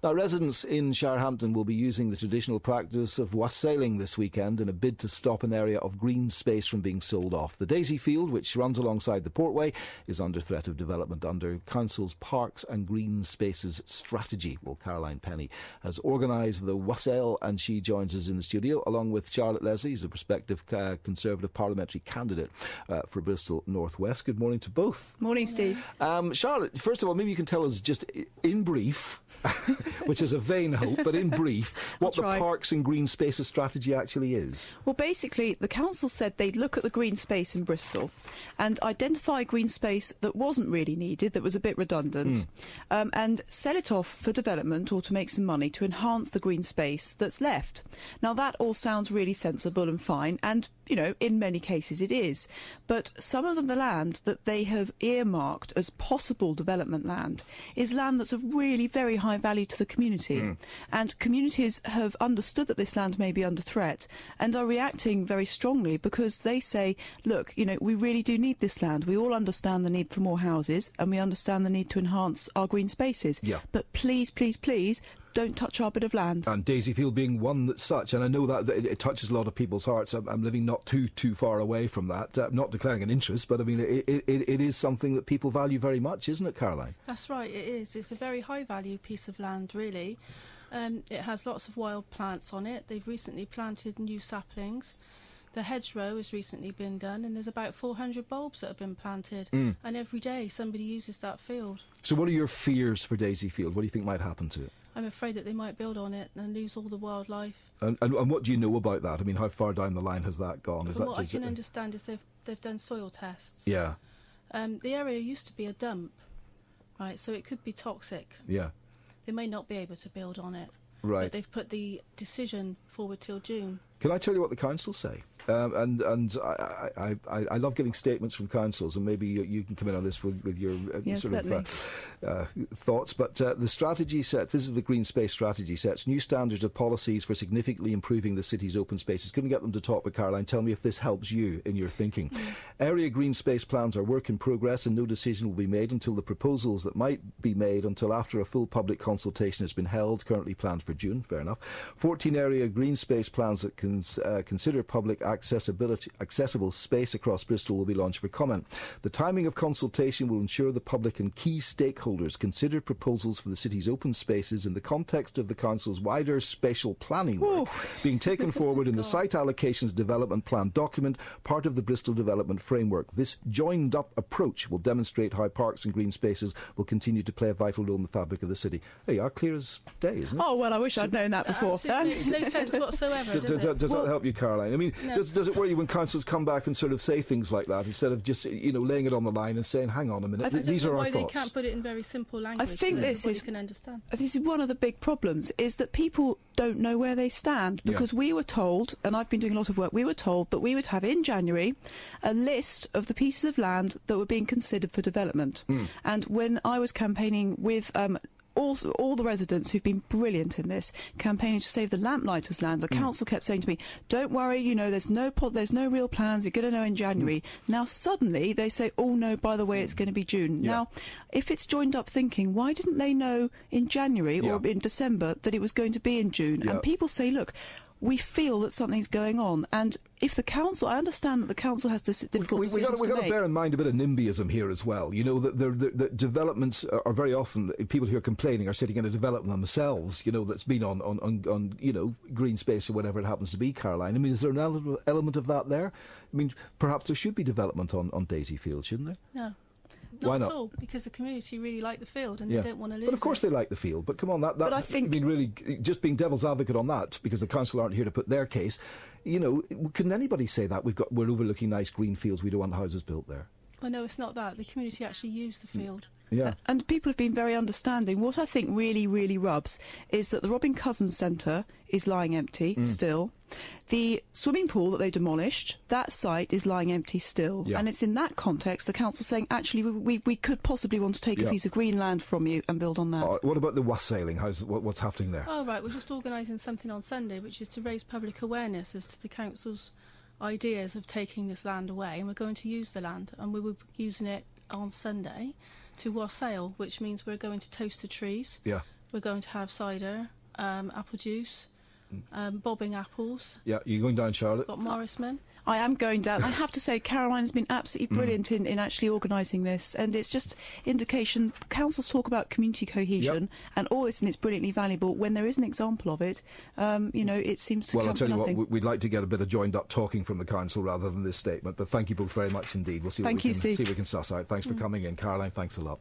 Now, residents in Shierhampton will be using the traditional practice of wassailing this weekend in a bid to stop an area of green space from being sold off. The Daisy Field, which runs alongside the Portway, is under threat of development under Council's Parks and Green Spaces strategy. Well, Caroline Penny has organised the wassail, and she joins us in the studio along with Charlotte Leslie, who's a prospective Conservative parliamentary candidate for Bristol North West. Good morning to both. Morning, Steve. Charlotte, first of all, maybe you can tell us just in brief, which is a vain hope, but in brief, what the Parks and Green Spaces strategy actually is. Well, basically, the council said they'd look at the green space in Bristol and identify green space that wasn't really needed, that was a bit redundant, and sell it off for development or to make some money to enhance the green space that's left. Now, that all sounds really sensible and fine, and, you know, in many cases it is. But some of the land that they have earmarked as possible development land is land that's of really very high value to the community. And communities have understood that this land may be under threat and are reacting very strongly because they say, look, you know, we really do need this land. We all understand the need for more houses and we understand the need to enhance our green spaces. Yeah. But please, please, please, don't touch our bit of land. And Daisyfield being one that's such, and I know that it touches a lot of people's hearts. I'm living not too far away from that, not declaring an interest, but I mean, it is something that people value very much, isn't it, Caroline? That's right, it is. It's a very high value piece of land, really. It has lots of wild plants on it. They've recently planted new saplings. The hedgerow has recently been done, and there's about 400 bulbs that have been planted. And every day somebody uses that field. So what are your fears for Daisyfield? What do you think might happen to it? I'm afraid that they might build on it and lose all the wildlife. And what do you know about that? I mean, how far down the line has that gone? From what I can understand is they've done soil tests. Yeah. The area used to be a dump, right, so it could be toxic. Yeah. They may not be able to build on it. Right. But they've put the decision forward till June. Can I tell you what the council say? And I love getting statements from councils, and maybe you can come in on this with your thoughts. But the strategy sets, this is the Green Space Strategy, sets new standards of policies for significantly improving the city's open spaces. Couldn't get them to talk, but Caroline, tell me if this helps you in your thinking. Area green space plans are work in progress, and no decision will be made until the proposals that might be made until after a full public consultation has been held, currently planned for June, fair enough. 14 area green space plans that consider public accessible space across Bristol will be launched for comment. The timing of consultation will ensure the public and key stakeholders consider proposals for the city's open spaces in the context of the council's wider spatial planning work being taken forward in the site allocations development plan document, part of the Bristol Development Framework. This joined-up approach will demonstrate how parks and green spaces will continue to play a vital role in the fabric of the city. There you are, clear as day, isn't it? Oh, well, I wish I'd known that before. Makes no sense whatsoever, does that help you, Caroline? I mean, no. Does it worry you when councils come back and sort of say things like that instead of just, you know, laying it on the line and saying, hang on a minute, these are our thoughts? Why they can't put it in very simple language? I think this is one of the big problems, is that people don't know where they stand, because we were told, and I've been doing a lot of work, we were told that we would have in January a list of the pieces of land that were being considered for development. And when I was campaigning with all the residents who've been brilliant in this, campaigning to save the lamplighters' land, the council kept saying to me, don't worry, you know, there's no real plans, you're going to know in January. Now suddenly they say, oh no, by the way, it's going to be June. Now, if it's joined up thinking, why didn't they know in January or in December that it was going to be in June? And people say, look, we feel that something's going on, and if the council, I understand that the council has difficult decisions to make. We've got to bear in mind a bit of NIMBYism here as well. You know, that the developments are very often, people who are complaining are sitting in a development themselves, you know, that's been on you know, green space or whatever it happens to be, Caroline. I mean, is there an element of that there? I mean, perhaps there should be development on Daisyfield, shouldn't there? No. Why not? At all, because the community really like the field and they don't want to lose it. But of course they like the field. But come on, but I think, I mean, really, just being devil's advocate on that, because the council aren't here to put their case, you know, couldn't anybody say that we're overlooking nice green fields, we don't want houses built there? Well, no, it's not that. The community actually use the field. Yeah. And people have been very understanding. What I think really, really rubs is that the Robin Cousins Centre is lying empty still. The swimming pool that they demolished, that site is lying empty still. Yeah. And it's in that context the council saying, actually, we could possibly want to take a piece of green land from you and build on that. What about the wassailing? What's happening there? Oh, right, we're just organising something on Sunday, which is to raise public awareness as to the council's ideas of taking this land away, and we're going to use the land, and we will be using it on Sunday to wassail, which means we're going to toast the trees. Yeah. We're going to have cider, apple juice, bobbing apples. Yeah, you're going down, Charlotte? Got Morrisman. I am going down. I have to say, Caroline has been absolutely brilliant in actually organising this, and it's just indication. Councils talk about community cohesion and all this, and it's brilliantly valuable. When there is an example of it, it seems to Well, I'll come tell to you nothing. what, we'd like to get a bit of joined-up talking from the council rather than this statement, but thank you both very much indeed. We'll see what we can suss out. Thanks for coming in. Caroline, thanks a lot.